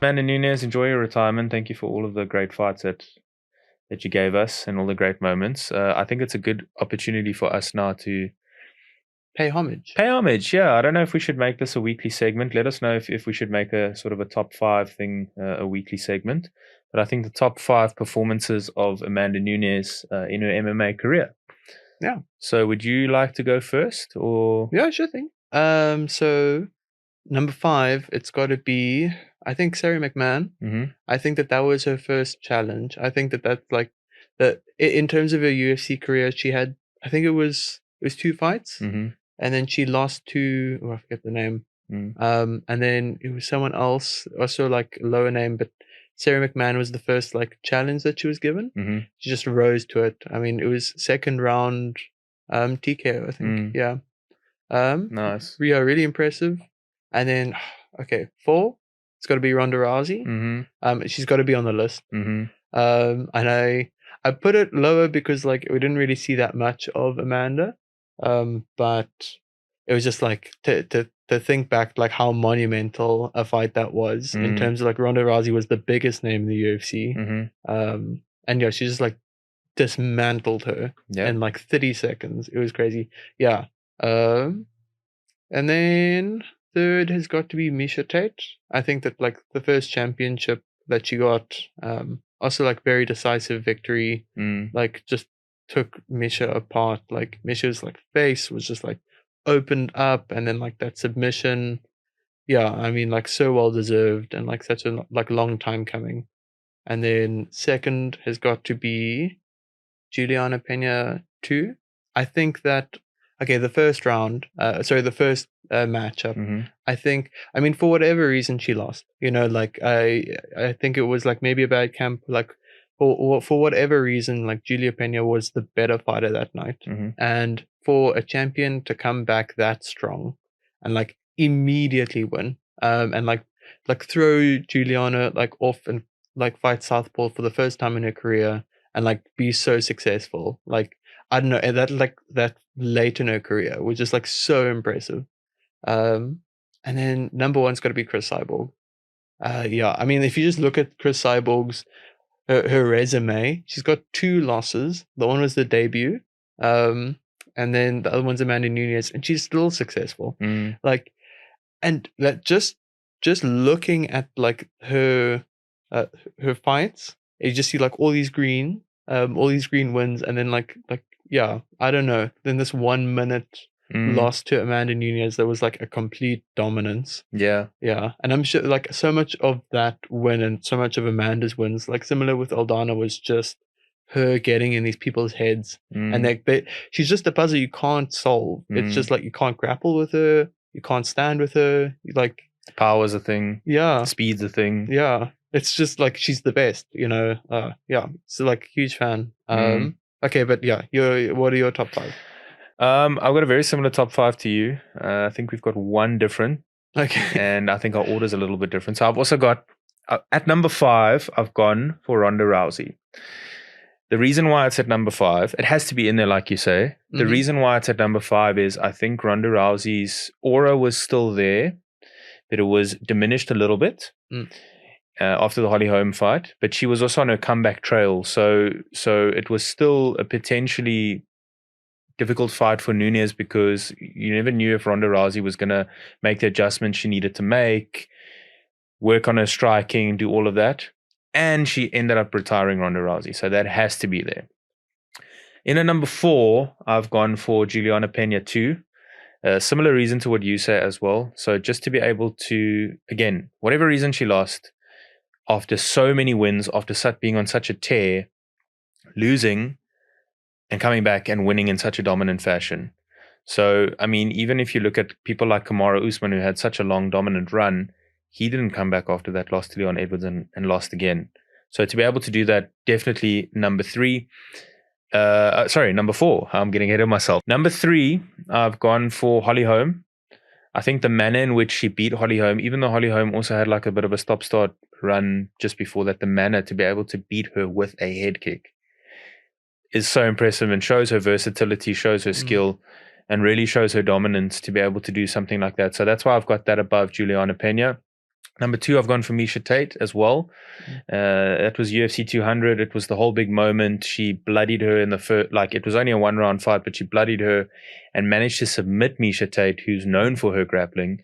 Amanda Nunes, enjoy your retirement. Thank you for all of the great fights that you gave us and all the great moments. I think it's a good opportunity for us now to Pay homage. pay homage. Yeah, I don't know if we should make this a weekly segment. Let us know if we should make a sort of a top five thing, a weekly segment. But I think the top five performances of Amanda Nunes in her MMA career. Yeah. So would you like to go first, or? Yeah, sure thing. So number 5, it's got to be, I think, Sarah McMahon. Mhm. I think that was her first challenge. I think that that's like in terms of her UFC career, she had, I think it was 2 fights, Mhm. and then she lost to, I forget the name. Mm. And then it was someone else, also like a lower name, but Sarah McMahon was the first like challenge that she was given. Mhm. She just rose to it. I mean, it was second round, TKO, I think. Mm. Yeah. Nice. Yeah, really impressive. And then, okay, 4, it's got to be Ronda Rousey. Mhm. She's got to be on the list. Mhm. And I put it lower because like we didn't really see that much of Amanda. But it was just like to think back like how monumental a fight that was in Mm. terms of like Ronda Rousey was the biggest name in the UFC. Mhm. And yeah, she just like dismantled her Yeah. in like 30 seconds. It was crazy. Yeah. And then third has got to be Misha Tate. I think that like the first championship that she got, also like very decisive victory, Mm. like just took Misha apart. Like Misha's like face was just like opened up, and then like that submission. Yeah, I mean like so well deserved and like such a like long time coming. And then second has got to be Juliana Pena 2. I think that, okay, the first matchup, Mhm. I mean, for whatever reason, she lost. You know, like I think it was like maybe a bad camp. Like for whatever reason, like Julia Pena was the better fighter that night, Mhm. and for a champion to come back that strong and like immediately win, and like throw Juliana like off and like fight southpaw for the first time in her career and like be so successful. Like I don't know, and that late in her career was just like so impressive. Um, and then number one's got to be Chris Cyborg. Yeah, I mean, if you just look at Chris Cyborg's her resume, she's got 2 losses. The one was the debut, and then the other one's Amanda Nunes, and she's still successful. Mm. Like, and that just looking at like uh, her fights, you just see like all these green wins, and then like yeah, I don't know. Then this 1 minute Mm. loss to Amanda Nunes that was like a complete dominance. Yeah. Yeah, and I'm sure like so much of that win and so much of Amanda's wins, like similar with Aldana, was just her getting in these people's heads, and Mm. she's just a puzzle you can't solve. It's just Mm. like you can't grapple with her, you can't stand with her, like Power's a thing. yeah, Speed's a thing. yeah. It's just like she's the best, you know. Yeah, so like huge fan. Mm. Okay, but yeah, what are your top 5? I've got a very similar top five to you. I think we've got one different, Okay. and I think our order's a little bit different. So I've also got at number 5, I've gone for Ronda Rousey. The reason why it's at number 5, it has to be in there, like you say. The Mhm. reason why it's at number 5 is I think Ronda Rousey's aura was still there, but it was diminished a little bit after the Holly Holm fight. But she was also on her comeback trail, so it was still a potentially difficult fight for Nunes because you never knew if Ronda Rousey was going to make the adjustments she needed to make, work on her striking, do all of that. And she ended up retiring Ronda Rousey. So that has to be there. In at number 4, I've gone for Juliana Pena 2. Similar reason to what you say as well. So just to be able to, again, whatever reason she lost, after so many wins, after being on such a tear, losing and coming back and winning in such a dominant fashion. So, I mean, even if you look at people like Kamaru Usman, who had such a long dominant run, he didn't come back after that, lost to Leon Edwards and lost again. So to be able to do that, definitely number 3. Number 4. I'm getting ahead of myself. Number 3, I've gone for Holly Holm. I think the manner in which she beat Holly Holm, even though Holly Holm also had like a bit of a stop-start run just before that, the manner to be able to beat her with a head kick is so impressive and shows her versatility, shows her skill, and really shows her dominance to be able to do something like that. So that's why I've got that above Juliana Pena. Number 2, I've gone for Miesha Tate as well. That was UFC 200. It was the whole big moment. She bloodied her in the first, like it was only a 1-round fight, but she bloodied her and managed to submit Miesha Tate, who's known for her grappling.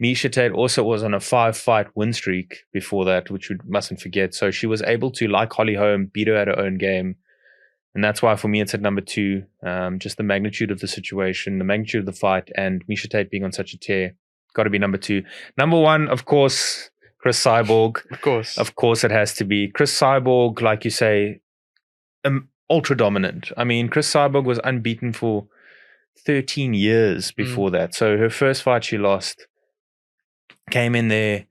Miesha Tate also was on a 5-fight win streak before that, which we mustn't forget. So she was able to, like Holly Holm, beat her at her own game. And that's why for me it's at number 2. Just the magnitude of the situation, the magnitude of the fight, and Miesha Tate being on such a tear. Got to be number 2. Number 1, of course, Chris Cyborg. Of course it has to be. Chris Cyborg, like you say, ultra dominant. I mean, Chris Cyborg was unbeaten for 13 years before that. So her first fight she lost, came in there.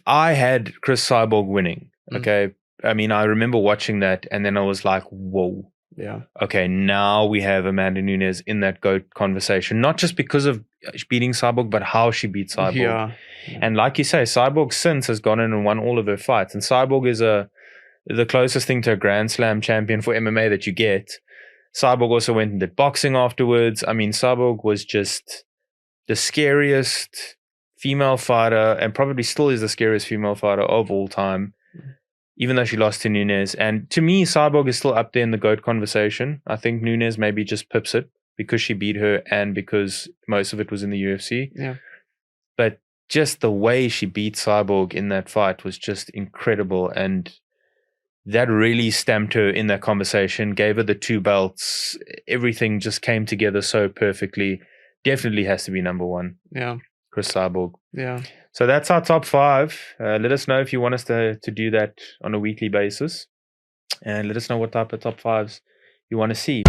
I had Chris Cyborg winning. Okay. I mean, I remember watching that and then I was like, whoa. Yeah. Okay, now we have Amanda Nunes in that GOAT conversation, not just because of beating Cyborg, but how she beat Cyborg. Yeah. And like you say, Cyborg since has gone in and won all of her fights. And Cyborg is the closest thing to a Grand Slam champion for MMA that you get. Cyborg also went and did boxing afterwards. I mean, Cyborg was just the scariest female fighter and probably still is the scariest female fighter of all time. Even though she lost to Nunes. And to me, Cyborg is still up there in the GOAT conversation. I think Nunes maybe just pips it because she beat her and because most of it was in the UFC. Yeah. But just the way she beat Cyborg in that fight was just incredible. And that really stamped her in that conversation, gave her the 2 belts. Everything just came together so perfectly. Definitely has to be number 1. Yeah. Chris Cyborg. Yeah. So that's our top 5. Let us know if you want us to do that on a weekly basis. And let us know what type of top 5s you want to see.